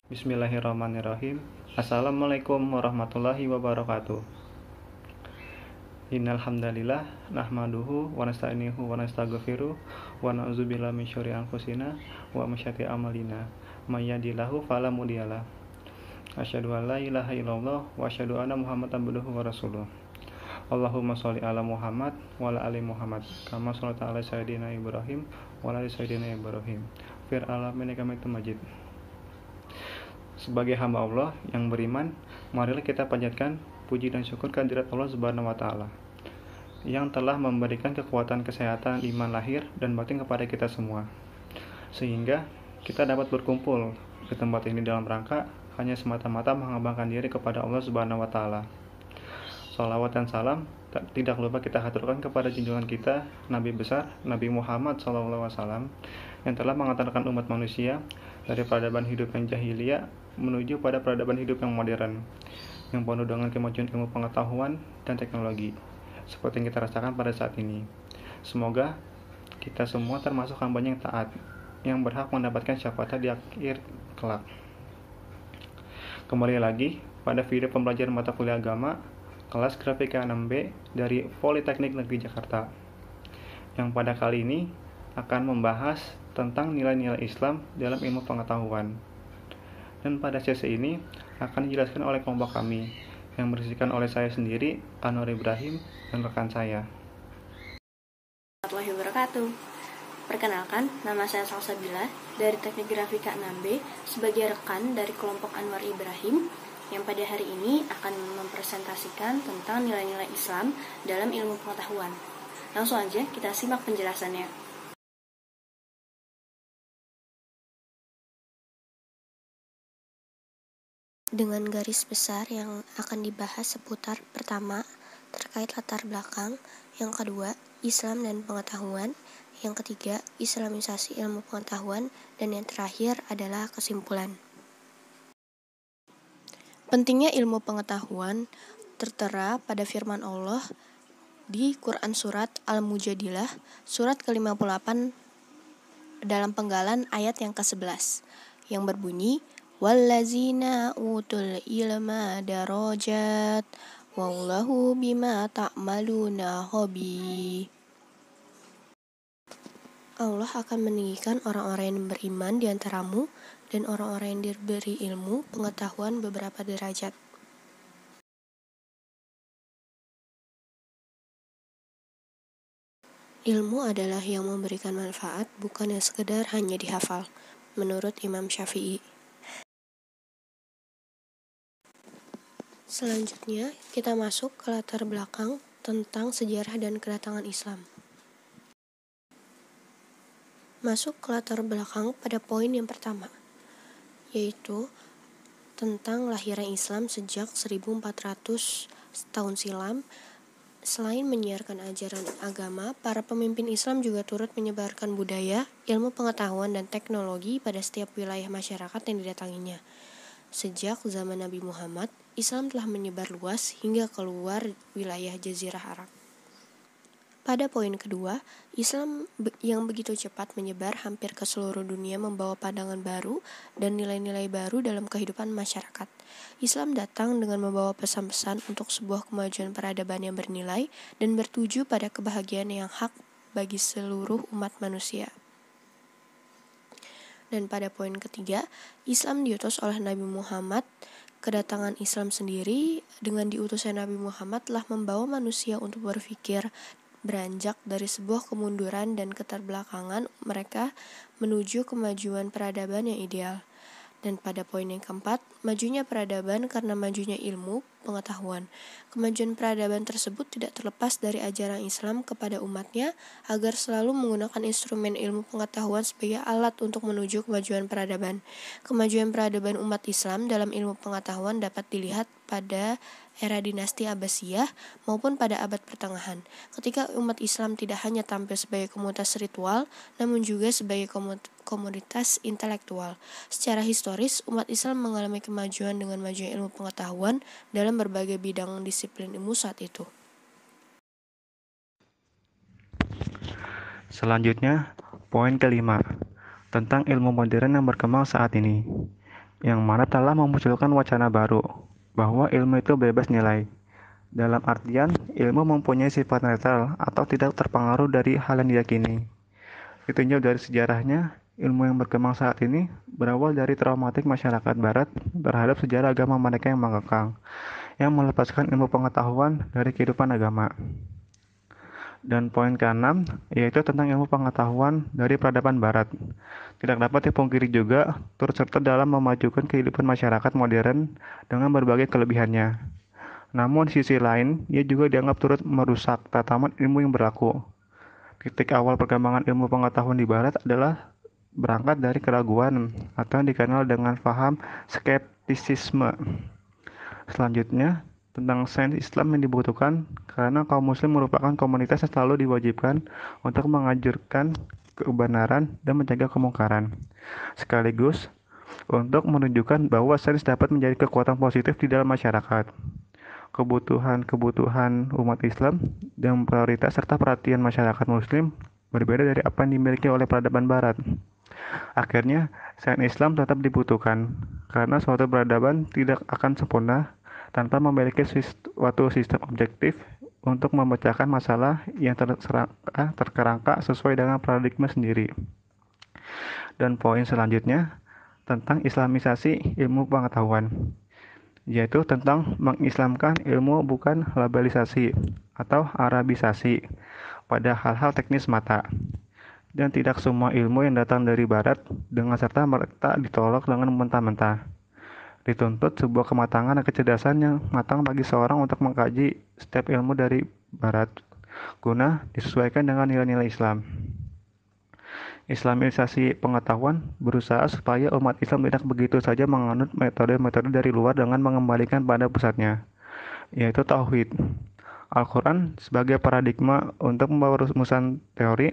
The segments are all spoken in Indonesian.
Bismillahirrahmanirrahim. Assalamualaikum warahmatullahi wabarakatuh. Innal hamdalillah nahmaduhu wa nasta'inuhu wa nastaghfiruh wa na'udzubillahi min syururi anfusina wa min syarri a'malina. May yahdihillahu fala mudhillalah. Asyhadu an la ilaha illallah wa asyhadu anna Muhammadan abduhu wa rasuluh. Allahumma sholli ala Muhammad wa ala ali Muhammad kama shallaita ala sayyidina Ibrahim wa ala ali sayyidina Ibrahim fil alamin innaka Hamidum Majid. Sebagai hamba Allah yang beriman, marilah kita panjatkan puji dan syukur kehadirat Allah Subhanahu wa taala yang telah memberikan kekuatan kesehatan iman lahir dan batin kepada kita semua, sehingga kita dapat berkumpul di tempat ini dalam rangka hanya semata-mata mengembangkan diri kepada Allah Subhanahu wa taala. Salawat dan salam tidak lupa kita haturkan kepada junjungan kita Nabi besar Nabi Muhammad SAW yang telah mengantarkan umat manusia dari peradaban hidup yang jahiliyah menuju pada peradaban hidup yang modern yang penuh dengan kemajuan ilmu pengetahuan dan teknologi seperti yang kita rasakan pada saat ini. Semoga kita semua termasuk hamba yang taat yang berhak mendapatkan syafaat di akhir kelak. Kembali lagi pada video pembelajaran mata kuliah agama kelas Grafika 6B dari Politeknik Negeri Jakarta yang pada kali ini akan membahas tentang nilai-nilai Islam dalam ilmu pengetahuan. Dan pada sesi ini akan dijelaskan oleh kelompok kami yang berisikan oleh saya sendiri, Anwar Ibrahim, dan rekan saya. Warahmatullahi wabarakatuh. Perkenalkan, nama saya Salsabila dari Teknik Grafika 6B sebagai rekan dari kelompok Anwar Ibrahim yang pada hari ini akan mempresentasikan tentang nilai-nilai Islam dalam ilmu pengetahuan. Langsung aja kita simak penjelasannya. Dengan garis besar yang akan dibahas seputar pertama, terkait latar belakang, yang kedua, Islam dan pengetahuan, yang ketiga, Islamisasi ilmu pengetahuan, dan yang terakhir adalah kesimpulan. Pentingnya ilmu pengetahuan tertera pada firman Allah di Quran Surat Al-Mujadilah, surat ke-58 dalam penggalan ayat yang ke-11, yang berbunyi, wallazina utul ilma darajat wallahu bima ta'maluna khabir. Allah akan meninggikan orang-orang yang beriman di antaramu dan orang-orang yang diberi ilmu pengetahuan beberapa derajat. Ilmu adalah yang memberikan manfaat, bukan yang sekedar hanya dihafal, menurut Imam Syafi'i. Selanjutnya, kita masuk ke latar belakang tentang sejarah dan kedatangan Islam. Masuk ke latar belakang pada poin yang pertama, yaitu tentang lahirnya Islam sejak 1400 tahun silam. Selain menyiarkan ajaran agama, para pemimpin Islam juga turut menyebarkan budaya, ilmu pengetahuan, dan teknologi pada setiap wilayah masyarakat yang didatanginya. Sejak zaman Nabi Muhammad, Islam telah menyebar luas hingga keluar wilayah Jazirah Arab. Pada poin kedua, Islam yang begitu cepat menyebar hampir ke seluruh dunia membawa pandangan baru dan nilai-nilai baru dalam kehidupan masyarakat. Islam datang dengan membawa pesan-pesan untuk sebuah kemajuan peradaban yang bernilai dan bertuju pada kebahagiaan yang hak bagi seluruh umat manusia. Dan pada poin ketiga, Islam diutus oleh Nabi Muhammad. Kedatangan Islam sendiri dengan diutusnya Nabi Muhammad telah membawa manusia untuk berpikir beranjak dari sebuah kemunduran dan keterbelakangan mereka menuju kemajuan peradaban yang ideal. Dan pada poin yang keempat, majunya peradaban karena majunya ilmu pengetahuan. Kemajuan peradaban tersebut tidak terlepas dari ajaran Islam kepada umatnya agar selalu menggunakan instrumen ilmu pengetahuan sebagai alat untuk menuju kemajuan peradaban. Kemajuan peradaban umat Islam dalam ilmu pengetahuan dapat dilihat pada era dinasti Abbasiyah maupun pada abad pertengahan, ketika umat Islam tidak hanya tampil sebagai komunitas ritual, namun juga sebagai komunitas intelektual. Secara historis, umat Islam mengalami kemajuan dengan majunya ilmu pengetahuan dalam berbagai bidang disiplin ilmu saat itu. Selanjutnya, poin kelima, tentang ilmu modern yang berkembang saat ini. yang mana telah memunculkan wacana baru, bahwa ilmu itu bebas nilai. Dalam artian, ilmu mempunyai sifat netral atau tidak terpengaruh dari hal yang diyakini. Ditinjau dari sejarahnya, ilmu yang berkembang saat ini berawal dari traumatik masyarakat Barat terhadap sejarah agama mereka yang mengekang, yang melepaskan ilmu pengetahuan dari kehidupan agama. Dan poin keenam, yaitu tentang ilmu pengetahuan dari peradaban Barat. Tidak dapat dipungkiri juga, turut serta dalam memajukan kehidupan masyarakat modern dengan berbagai kelebihannya. Namun di sisi lain, ia juga dianggap turut merusak tataman ilmu yang berlaku. Titik awal perkembangan ilmu pengetahuan di Barat adalah berangkat dari keraguan atau yang dikenal dengan paham skeptisisme. Selanjutnya, tentang sains Islam yang dibutuhkan karena kaum muslim merupakan komunitas yang selalu diwajibkan untuk mengajarkan kebenaran dan mencegah kemungkaran. Sekaligus untuk menunjukkan bahwa sains dapat menjadi kekuatan positif di dalam masyarakat. Kebutuhan umat Islam dan prioritas serta perhatian masyarakat muslim berbeda dari apa yang dimiliki oleh peradaban barat. Akhirnya, sains Islam tetap dibutuhkan karena suatu peradaban tidak akan sempurna tanpa memiliki suatu sistem objektif untuk memecahkan masalah yang terkerangka sesuai dengan paradigma sendiri. Dan poin selanjutnya tentang islamisasi ilmu pengetahuan, yaitu tentang mengislamkan ilmu bukan labelisasi atau arabisasi pada hal-hal teknis mata. Dan tidak semua ilmu yang datang dari barat dengan serta merta ditolak dengan mentah-mentah. Dituntut sebuah kematangan dan kecerdasan yang matang bagi seorang untuk mengkaji setiap ilmu dari barat guna disesuaikan dengan nilai-nilai Islam. Islamisasi pengetahuan berusaha supaya umat Islam tidak begitu saja menganut metode-metode dari luar dengan mengembalikan pada pusatnya, yaitu tauhid. Al-Quran sebagai paradigma untuk membawa rumusan teori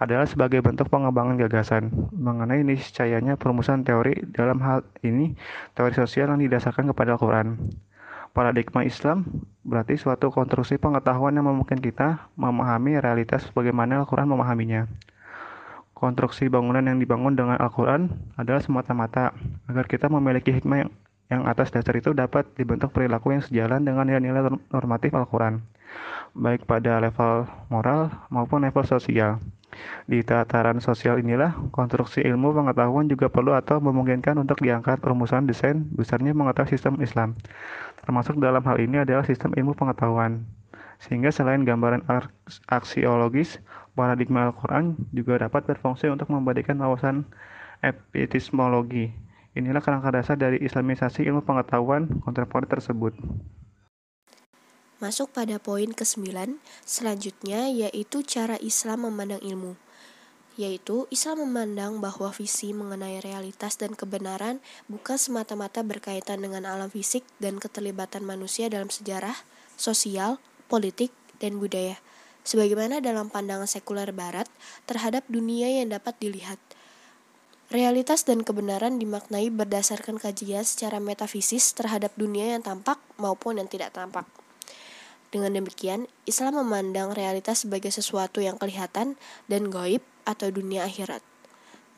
adalah sebagai bentuk pengembangan gagasan mengenai niscayanya perumusan teori, dalam hal ini teori sosial yang didasarkan kepada Al-Quran. Paradigma Islam berarti suatu konstruksi pengetahuan yang memungkinkan kita memahami realitas sebagaimana Al-Quran memahaminya. Konstruksi bangunan yang dibangun dengan Al-Quran adalah semata-mata agar kita memiliki hikmah yang atas dasar itu dapat dibentuk perilaku yang sejalan dengan nilai-nilai normatif Al-Quran, baik pada level moral maupun level sosial. Di tataran sosial inilah, konstruksi ilmu pengetahuan juga perlu atau memungkinkan untuk diangkat rumusan desain besarnya mengetahui sistem Islam. Termasuk dalam hal ini adalah sistem ilmu pengetahuan. Sehingga selain gambaran aksiologis, paradigma Al-Quran juga dapat berfungsi untuk memberikan wawasan epistemologi. Inilah kerangka dasar dari islamisasi ilmu pengetahuan kontemporer tersebut. Masuk pada poin ke-9, selanjutnya yaitu cara Islam memandang ilmu. Yaitu Islam memandang bahwa visi mengenai realitas dan kebenaran bukan semata-mata berkaitan dengan alam fisik dan keterlibatan manusia dalam sejarah, sosial, politik, dan budaya, sebagaimana dalam pandangan sekuler barat terhadap dunia yang dapat dilihat. Realitas dan kebenaran dimaknai berdasarkan kajian secara metafisis terhadap dunia yang tampak maupun yang tidak tampak. Dengan demikian, Islam memandang realitas sebagai sesuatu yang kelihatan dan gaib atau dunia akhirat.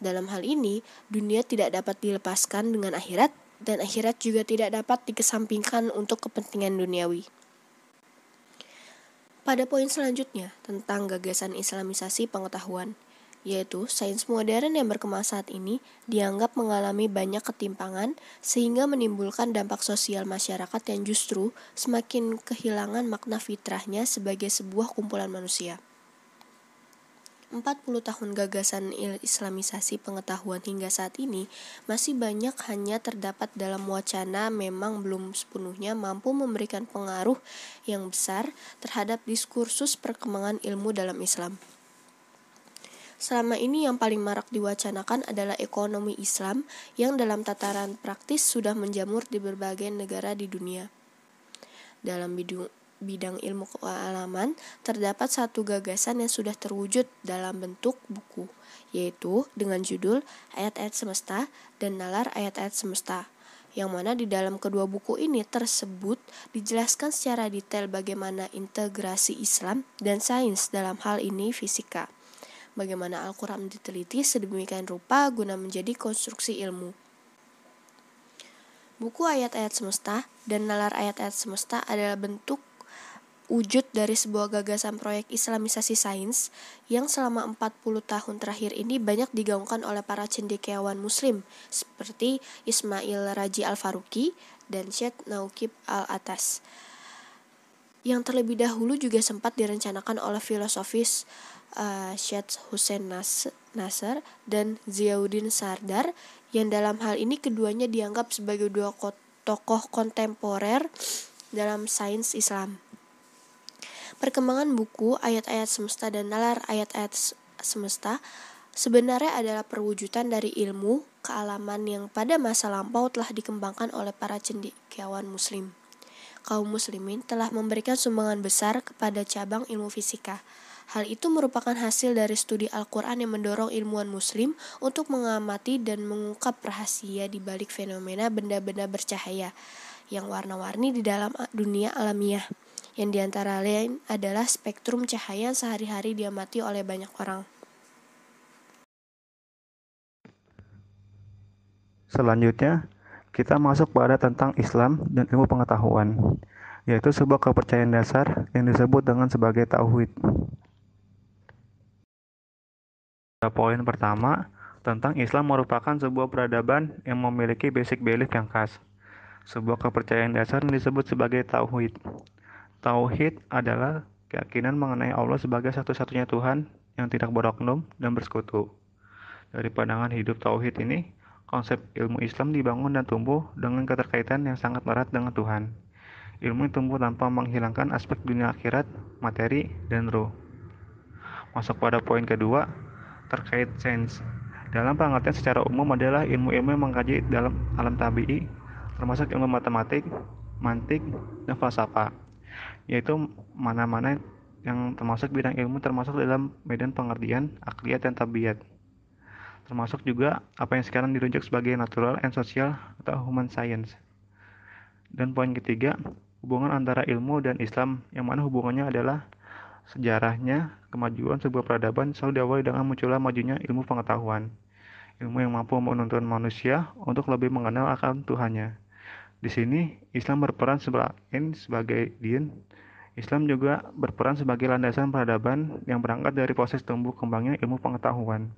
Dalam hal ini, dunia tidak dapat dilepaskan dengan akhirat, dan akhirat juga tidak dapat dikesampingkan untuk kepentingan duniawi. Pada poin selanjutnya, tentang gagasan islamisasi pengetahuan, yaitu sains modern yang berkembang saat ini dianggap mengalami banyak ketimpangan sehingga menimbulkan dampak sosial masyarakat yang justru semakin kehilangan makna fitrahnya sebagai sebuah kumpulan manusia. 40 tahun gagasan islamisasi pengetahuan hingga saat ini masih banyak hanya terdapat dalam wacana, memang belum sepenuhnya mampu memberikan pengaruh yang besar terhadap diskursus perkembangan ilmu dalam Islam. Selama ini yang paling marak diwacanakan adalah ekonomi Islam yang dalam tataran praktis sudah menjamur di berbagai negara di dunia. Dalam bidang ilmu kealaman, terdapat satu gagasan yang sudah terwujud dalam bentuk buku, yaitu dengan judul Ayat-Ayat Semesta dan Nalar Ayat-Ayat Semesta, yang mana di dalam kedua buku ini tersebut dijelaskan secara detail bagaimana integrasi Islam dan sains, dalam hal ini fisika. Bagaimana Al-Quran diteliti sedemikian rupa guna menjadi konstruksi ilmu. Buku Ayat-Ayat Semesta dan Nalar Ayat-Ayat Semesta adalah bentuk wujud dari sebuah gagasan proyek Islamisasi sains yang selama 40 tahun terakhir ini banyak digaungkan oleh para cendekiawan muslim seperti Ismail Raji Al-Faruqi dan Syed Nauqib Al-Atas. Yang terlebih dahulu juga sempat direncanakan oleh filosofis Syed Hussein Nasr dan Ziauddin Sardar, yang dalam hal ini keduanya dianggap sebagai dua tokoh kontemporer dalam sains Islam. Perkembangan buku Ayat-Ayat Semesta dan Nalar Ayat-Ayat Semesta sebenarnya adalah perwujudan dari ilmu kealaman yang pada masa lampau telah dikembangkan oleh para cendekiawan muslim. Kaum muslimin telah memberikan sumbangan besar kepada cabang ilmu fisika. Hal itu merupakan hasil dari studi Al-Quran yang mendorong ilmuwan muslim untuk mengamati dan mengungkap rahasia di balik fenomena benda-benda bercahaya yang warna-warni di dalam dunia alamiah, yang diantara lain adalah spektrum cahaya yang sehari-hari diamati oleh banyak orang. Selanjutnya, kita masuk pada tentang Islam dan ilmu pengetahuan, yaitu sebuah kepercayaan dasar yang disebut dengan sebagai tauhid. Poin pertama, tentang Islam merupakan sebuah peradaban yang memiliki basic belief yang khas. Sebuah kepercayaan dasar yang disebut sebagai tauhid. Tauhid adalah keyakinan mengenai Allah sebagai satu-satunya Tuhan yang tidak beroknum dan bersekutu. Dari pandangan hidup tauhid ini, konsep ilmu Islam dibangun dan tumbuh dengan keterkaitan yang sangat erat dengan Tuhan. Ilmu tumbuh tanpa menghilangkan aspek dunia akhirat, materi, dan ruh. Masuk pada poin kedua, terkait sains. Dalam pengertian secara umum adalah ilmu-ilmu yang mengkaji dalam alam tabi'i, termasuk ilmu matematik, mantik, dan falsafah, yaitu mana-mana yang termasuk bidang ilmu termasuk dalam medan pengertian akliyat dan tabiat, termasuk juga apa yang sekarang dirujuk sebagai natural and social atau human science. Dan poin ketiga, hubungan antara ilmu dan Islam, yang mana hubungannya adalah sejarahnya kemajuan sebuah peradaban selalu diawali dengan munculnya majunya ilmu pengetahuan, ilmu yang mampu menuntun manusia untuk lebih mengenal akan Tuhannya. Di sini Islam berperan sebagai din. Islam juga berperan sebagai landasan peradaban yang berangkat dari proses tumbuh kembangnya ilmu pengetahuan.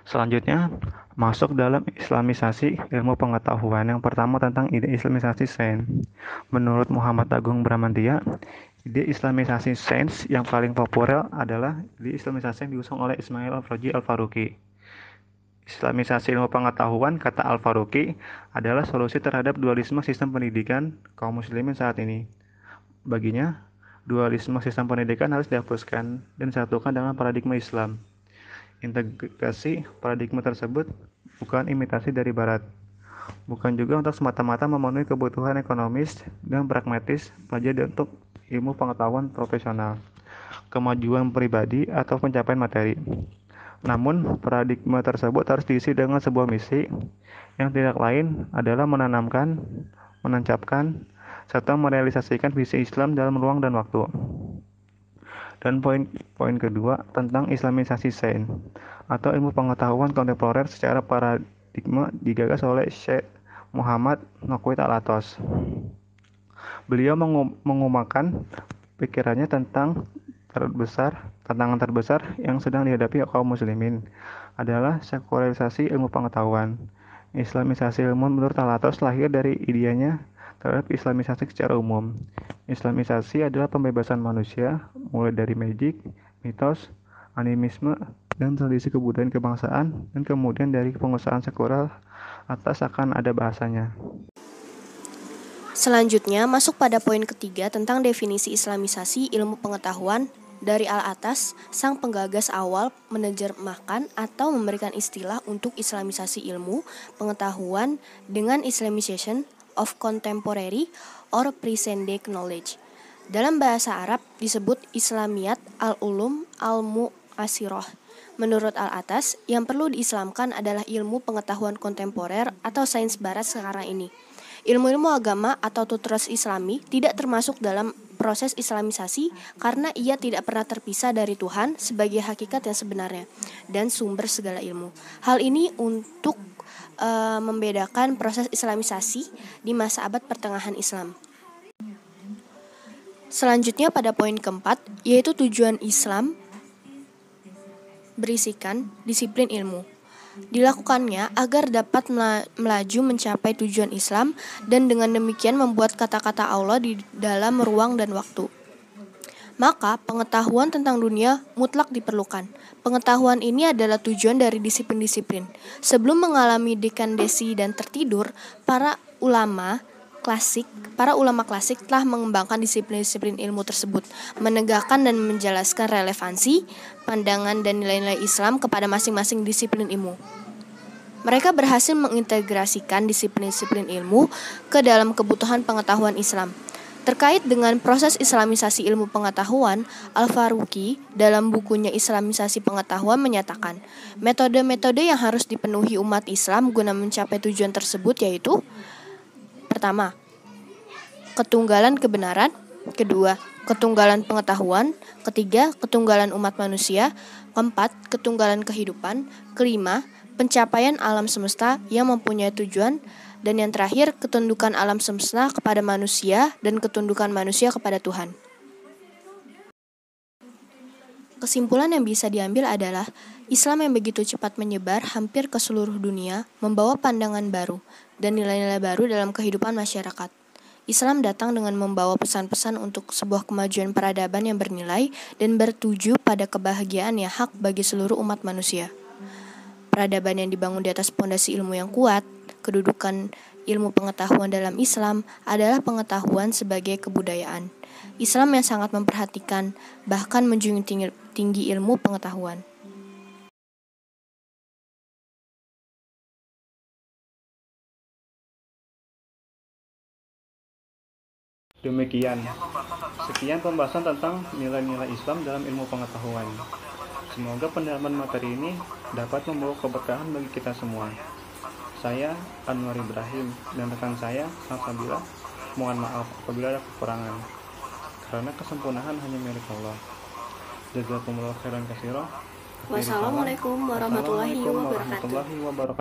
Selanjutnya, masuk dalam islamisasi ilmu pengetahuan. Yang pertama tentang ide islamisasi sains. Menurut Muhammad Agung Bramantya, ide islamisasi sains yang paling populer adalah ide islamisasi yang diusung oleh Ismail Raji Al-Faruqi. Islamisasi ilmu pengetahuan, kata Al-Faruqi, adalah solusi terhadap dualisme sistem pendidikan kaum muslimin saat ini. Baginya, dualisme sistem pendidikan harus dihapuskan dan disatukan dengan paradigma Islam. Integrasi paradigma tersebut bukan imitasi dari barat, bukan juga untuk semata-mata memenuhi kebutuhan ekonomis dan pragmatis pelajar untuk ilmu pengetahuan profesional, kemajuan pribadi atau pencapaian materi. Namun, paradigma tersebut harus diisi dengan sebuah misi yang tidak lain adalah menanamkan, menancapkan, serta merealisasikan visi Islam dalam ruang dan waktu. Dan poin kedua tentang islamisasi sains atau ilmu pengetahuan kontemporer secara paradigma digagas oleh Syekh Muhammad Nauqib Al-Atas. Beliau mengumumkan pikirannya tentang tantangan terbesar yang sedang dihadapi kaum muslimin adalah sekularisasi ilmu pengetahuan. Islamisasi ilmu menurut Al-Atas lahir dari idenya terhadap islamisasi secara umum. Islamisasi adalah pembebasan manusia mulai dari magic, mitos, animisme, dan tradisi kebudayaan kebangsaan, dan kemudian dari pengusahaan sekuler atas akan ada bahasanya. Selanjutnya masuk pada poin ketiga tentang definisi islamisasi ilmu pengetahuan. Dari Al-Atas, sang penggagas awal menerjemahkan atau memberikan istilah untuk islamisasi ilmu pengetahuan dengan Islamization of contemporary or present day knowledge. Dalam bahasa Arab disebut Islamiyat al-ulum al-mu'asirah. Menurut Al-Atas, yang perlu diislamkan adalah ilmu pengetahuan kontemporer atau sains barat sekarang ini. Ilmu-ilmu agama atau tutras Islami tidak termasuk dalam proses islamisasi karena ia tidak pernah terpisah dari Tuhan sebagai hakikat yang sebenarnya dan sumber segala ilmu. Hal ini untuk membedakan proses islamisasi di masa abad pertengahan Islam. Selanjutnya pada poin keempat, yaitu tujuan Islam berisikan disiplin ilmu. Dilakukannya agar dapat melaju mencapai tujuan Islam dan dengan demikian membuat kata-kata Allah di dalam ruang dan waktu. Maka pengetahuan tentang dunia mutlak diperlukan. Pengetahuan ini adalah tujuan dari disiplin-disiplin. Sebelum mengalami dekadesi dan tertidur, para ulama klasik telah mengembangkan disiplin-disiplin ilmu tersebut, menegakkan dan menjelaskan relevansi, pandangan dan nilai-nilai Islam kepada masing-masing disiplin ilmu. Mereka berhasil mengintegrasikan disiplin-disiplin ilmu ke dalam kebutuhan pengetahuan Islam. Terkait dengan proses islamisasi ilmu pengetahuan, Al-Faruqi dalam bukunya Islamisasi Pengetahuan menyatakan, metode-metode yang harus dipenuhi umat Islam guna mencapai tujuan tersebut yaitu: pertama, ketunggalan kebenaran; kedua, ketunggalan pengetahuan; ketiga, ketunggalan umat manusia; keempat, ketunggalan kehidupan; kelima, pencapaian alam semesta yang mempunyai tujuan; dan yang terakhir, ketundukan alam semesta kepada manusia dan ketundukan manusia kepada Tuhan. Kesimpulan yang bisa diambil adalah Islam yang begitu cepat menyebar hampir ke seluruh dunia membawa pandangan baru dan nilai-nilai baru dalam kehidupan masyarakat. Islam datang dengan membawa pesan-pesan untuk sebuah kemajuan peradaban yang bernilai dan bertuju pada kebahagiaan yang hak bagi seluruh umat manusia. Peradaban yang dibangun di atas pondasi ilmu yang kuat, kedudukan ilmu pengetahuan dalam Islam adalah pengetahuan sebagai kebudayaan. Islam yang sangat memperhatikan, bahkan menjunjung tinggi ilmu pengetahuan. Sekian pembahasan tentang nilai-nilai Islam dalam ilmu pengetahuan. Semoga pendalaman materi ini dapat membawa keberkahan bagi kita semua. Saya Anwar Ibrahim dan rekan saya Salsabila mohon maaf apabila ada kekurangan, karena kesempurnaan hanya milik Allah. Jazakumullah khairan katsiran. Wassalamualaikum warahmatullahi wabarakatuh.